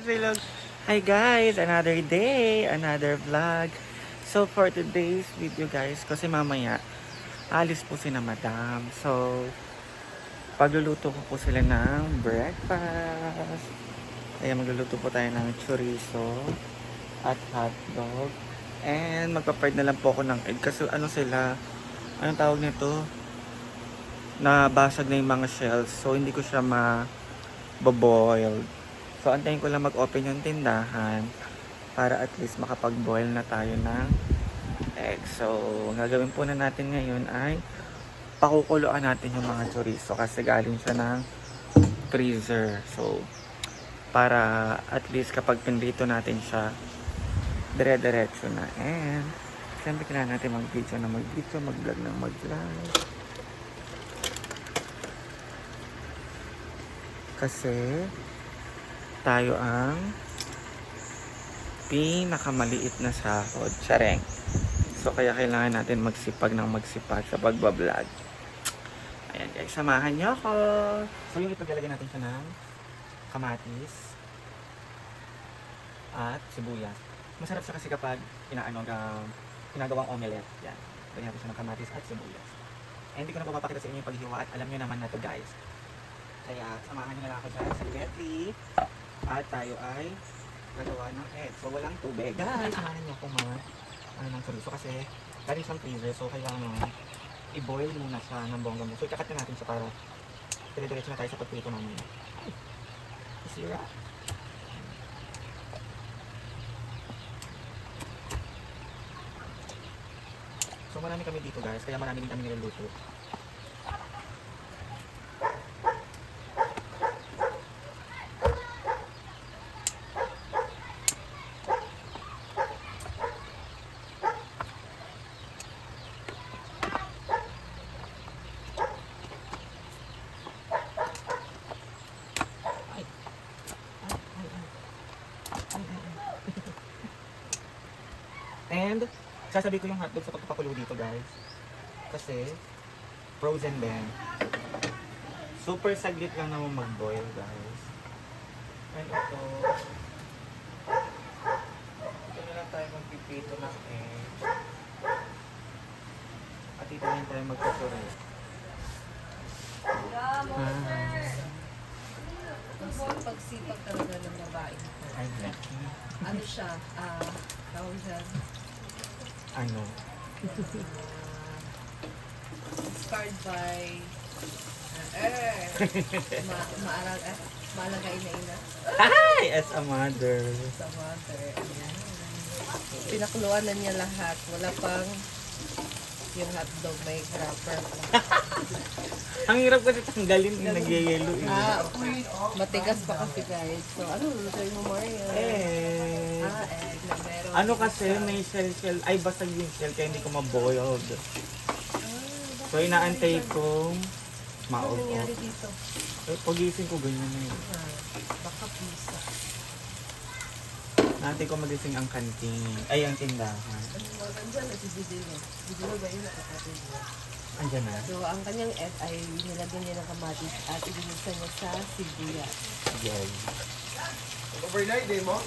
Vlog. Hi guys, another day, another vlog. So for today's video guys, kasi mamaya alis po si na madam. So pagluluto ko po sila ng breakfast. Kaya magluluto po tayo ng chorizo at hotdog. And magpa-fried na lang po ako ng egg kasi ano sila, anong tawag nito? Nabasag na yung mga shells. So hindi ko siya ma-boil. So, antayin ko lang mag-open yung tindahan para at least makapag-boil na tayo ng egg. So, ang gagawin po na natin ngayon ay pakukuluan natin yung mga chorizo kasi galing siya ng freezer. So, para at least kapag pinrito natin siya, dire-diretso na. And, siyempre kailangan natin mag-video na mag-video, mag-vlog na mag-vlog. Kasi, tayo ang pinakamaliit na sahod. Tsareng. So, kaya kailangan natin magsipag ng magsipag sa pagbablog. Ayan guys, samahan nyo ako. So, yung ipaglalagay natin siya ng kamatis at sibuyas. Masarap siya kasi kapag ginagawang omelette. Yan. Lagyan natin siya ng kamatis at sibuyas. And hindi ko na papakita sa inyo yung paghiwa at alam nyo naman na to guys. Kaya, samahan nyo na lang ako dyan sa Getly. At tayo ay gagawa ng egg. So, walang tubig. Guys, samahan niyo akong ng chorizo kasi galing siyang freezer. So, kailangan i-boil muna siya ng bongga mo. So, ikakat na natin siya para dire-diretso na tayo sa pagprito namin. Ay, isira. So, marami kami dito guys. Kaya marami din kami niluluto. And, sasabi ko yung hotdog sa pagpapakulo dito guys. Kasi, frozen din. Super saglit lang naman mag-boil guys. And ito, na lang tayo magpipito ng egg. At ito na tayo magpapure. Pagsipag talaga ng babae. Ay, lucky. Ano siya? Tawag siya? Ano? Inspired by maaral maalagay na ina Hi! As a mother. sa mother. Ayan. Pinakuluan na niya lahat. Wala pang yung hotdog may wrapper pa. Ang hirap kasi tanggalin yung nagyayelo eh. Okay. Matigas pa kasi guys. So, ano lulutuin mo Mario? Eh. Egg na meron. Ano kasi may shell. Ay, basag yung shell kaya hindi ko ma-boiled. So, inaantay kong Ano maog. nangyari dito? Pagising ko ganyan na yun. Baka pisa. Naantay ko magising ang kantin. Ay, ang tindahan. Magandyan na si Bidilo. Bidilo ba yun nakakapin niya? Andyan na. So, ang kanyang egg ay nilagyan niya ng kamatis at inunusan niya sa sibuyas. Yes. Overnight day mo?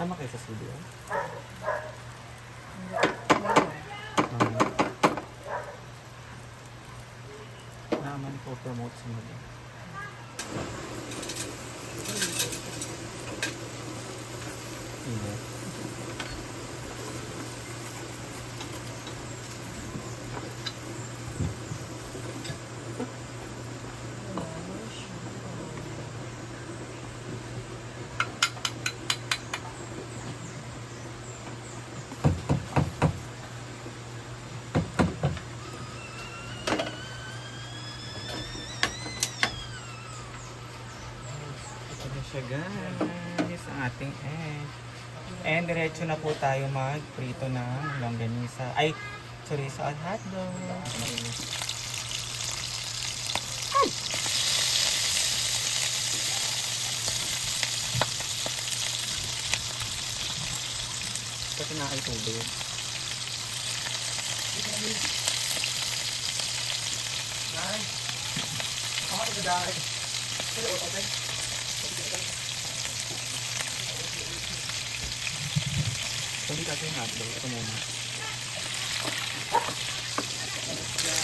Sama kayo sa studio? Naman po promote sa mga. Hindi. guys, ang ating egg. And diretso na po tayo mag-prito ng longganisa. Ay, chorizo at hotdog. Kasi na ay tubig. Nay. Ako ito dahil. Hello, okay? Hindi kasi yung hotdog. Ito muna.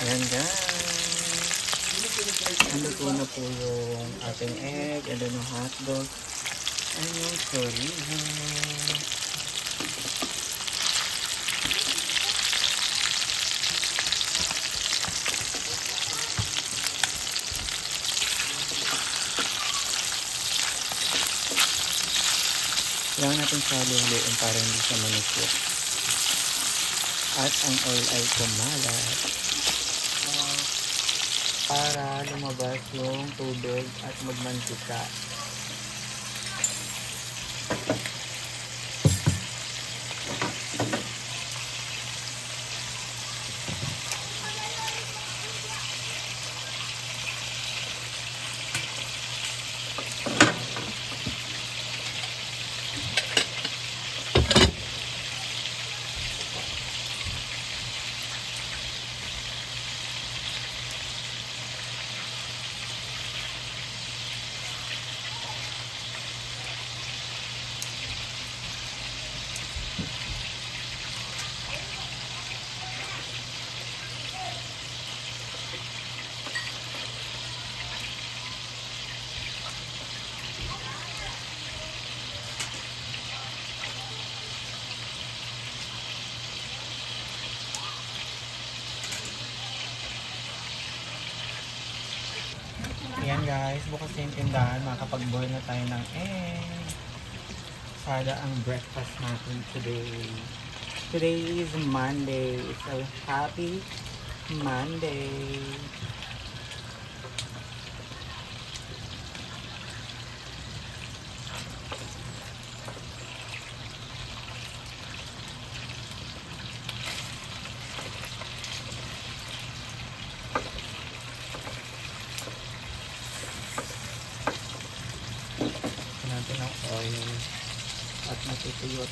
Ayan guys. Naluto na po yung ating egg. And then yung hotdog. And yung chorizo. Kailangan natin salo-haloin para hindi siya manikit. At ang oil ay kumalat. Para lumabas yung tubig at magmantika. Ayan guys, bukas na yung tindahan, makakapag-boil na tayo ng egg. Sada ang breakfast natin today. Today is Monday, so happy Monday. Natin ang oil at matutuyot.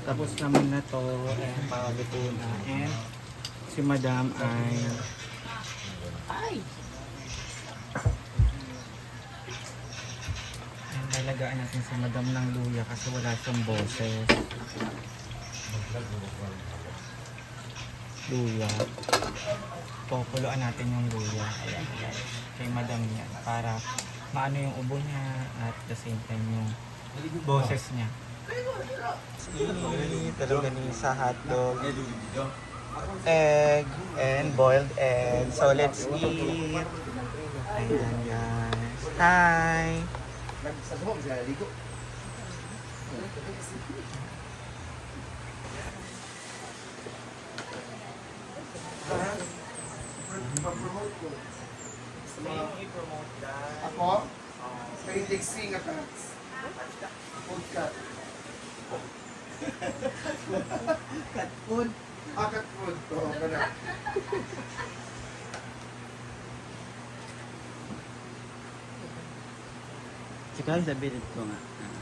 Tapos naman na to, and pakaluto na. And si Madam ay... And lalagaan natin si Madam ng luya kasi wala siyang boses. Luya. Pupuluan natin yung luya. Ayan, ayan. Kay Madam yan. Para maano yung ubo niya at the same time yung boses niya. Longganisa, hotdog, egg, and boiled egg. So let's eat. Ayan guys. Hi! Nagsasabaw siya, ligo. Pa-promote ko. I-promote that. Ako? Kay Dixie nga ka. Food cut. Cut food? Ah, cut food. Oo, ka na. Sika sa bilit ko nga.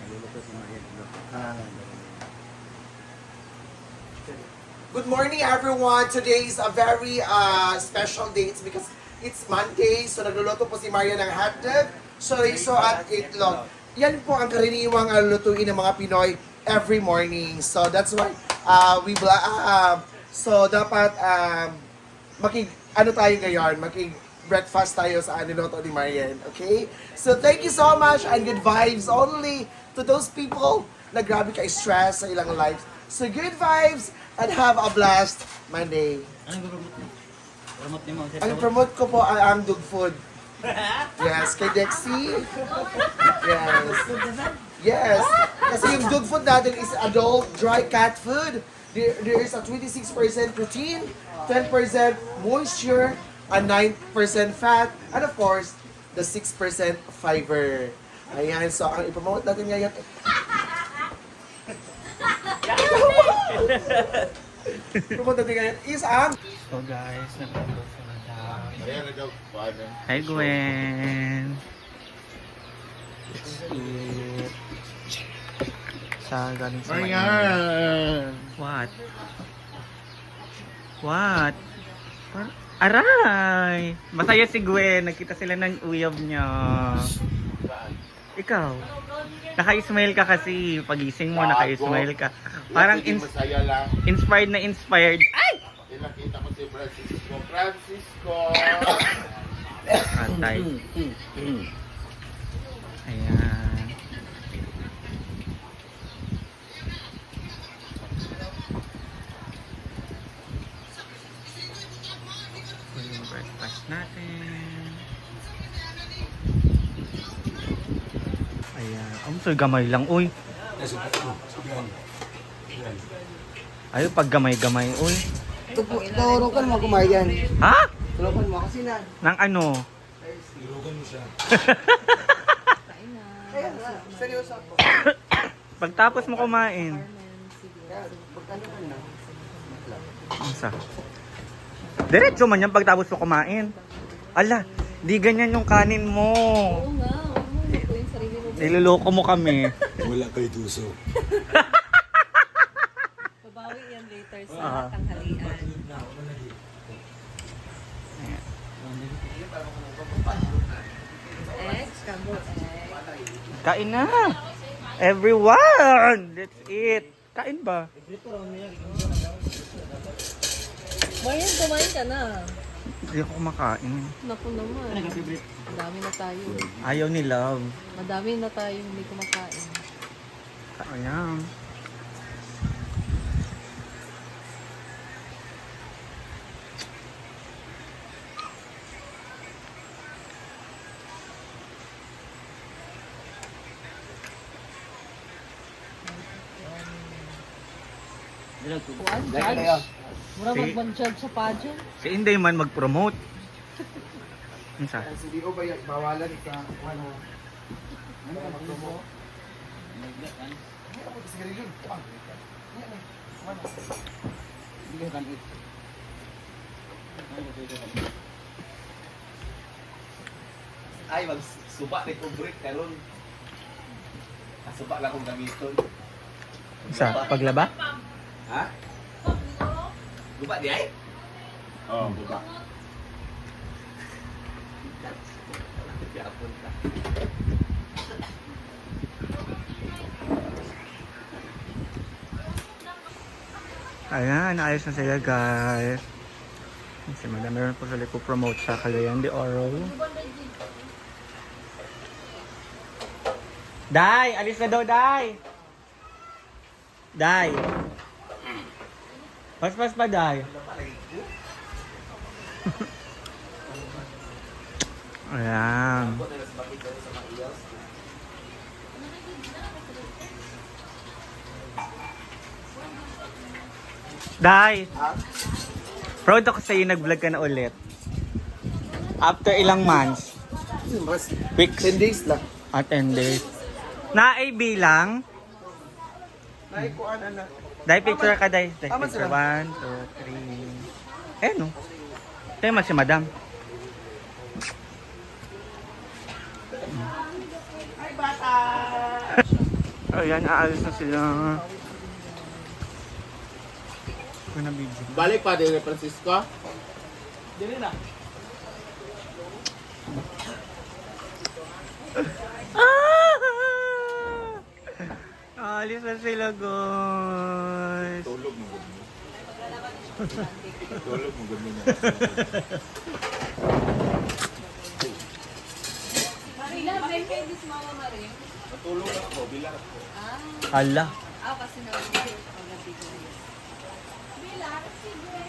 Luluto si Maria. Good morning, everyone. Today is a very special day. It's because it's Monday, so nagluluto po si Maria ng hotdog, chorizo at itlog. Yan po ang karaniwang lutuin ng mga Pinoy every morning. So that's why So, dapat, ano tayo ngayon? Breakfast tayo sa niloto ni Marian. Okay? So, thank you so much and good vibes only to those people na grabe ka-stress sa ilang lives. So, good vibes and have a blessed Monday. Anong promote mo? Promote niyo mo. Ang promote ko po ang Dog Food. Yes, kay Dexy. Yes. Yes. Kasi yung dog food natin is adult dry cat food. There is a 26% protein, 10% moisture, and 9% fat, and of course, the 6% fiber. Ayan, so ang ipromote natin ngayon. Promote natin ngayon is ang So guys, nagpapalot sa madam. Hi Gwen! Let's eat. Sa galing sa mainit. What? What? Aray! Masaya si Gwen. Nakita sila ng uyab niya. Ikaw? Naka-smile ka kasi. Pagising mo, naka-smile ka. Parang masaya lang. inspired na inspired. Ay! Nakita ko si Francisco. Francisco! Atay. Ayan. Ito yung breakfast natin. Ayan. Ang so gamay lang. Uy. Ay, pag gamay-gamay. Uy. Turo ka naman kumayan. Ha? Turo mo kasi na. Nang ano? Ayan, seryoso ako. Pagtapos mo kumain. Pagkano ka na? Isa. Diretso man yan pagtapos mo kumain. Ala, di ganyan yung kanin mo. Oo nga, ko yung sarili mo. Niloloko mo kami. Wala kay Duso. Babawi yan later sa tanghalian. Eggs, scrambled egg. Kain na. Everyone, let's eat. Kain ba? Marian, kumain ka na. Hindi ako kumakain. Naku naman. Madami na tayo. Ayaw ni Love. Madami na tayo hindi kumakain. Ayan. Kuan, judge. Mura mag-judge sa pageant. Si Inday man mag-promote. Isa. si Dio ba yung bawalan sa ano? Ano ang magpromo? Ano ang sigarilyo? Ay, magsuba ni Kubrick karon. Suba lang kong gamiton. Isa. Paglaba? Ha? Guba di ay? Oo, guba. Ayan, naayos na sila guys. Si Madam meron po sila po-promote sa Cagayan de Oro. Day! Alis na daw, Day! Day! Pas-pas pa, Day. Ayan. Day! Proud ako sa'yo, nag-vlog ka na ulit. After ilang months? Weeks? 10 days lang. 10 days. Na-AB lang? Naikuan na. Dahil picture ka, Day. Dahil Tama picture. sila. 1, 2, 3. Eh, no? Tayo man si Madam. Ay, bata! Ayan, aalis na sila. Ito na video. Balik pa din ni Francisco. Alis na sila, guys. Tulog Tulog mo ganun na. Marila, may kay this mama Maring. Matulog ako, bilang ako. Ala. Kasi naman pagabi ko. Bilang, sige.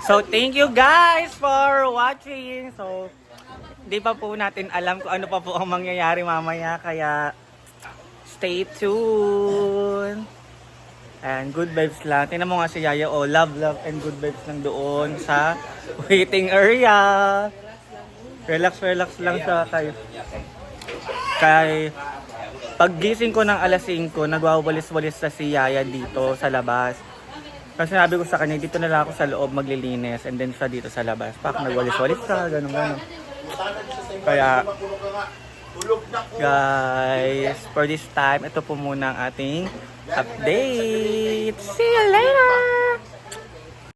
So, thank you guys for watching. So, di pa po natin alam kung ano pa po ang mangyayari mamaya. Kaya, stay tuned. And good vibes lang. Tingnan mo nga si Yaya. Oh, love, love, and good vibes lang doon sa waiting area. Relax, relax lang siya kay paggising ko ng alas 5, nagwawalis-walis sa si Yaya dito sa labas. Kasi sinabi ko sa kanya, dito na lang ako sa loob maglilinis and then siya dito sa labas. Pak, nagwalis-walis ka, ganun. Kaya, guys, for this time, ito po muna ang ating update. See you later!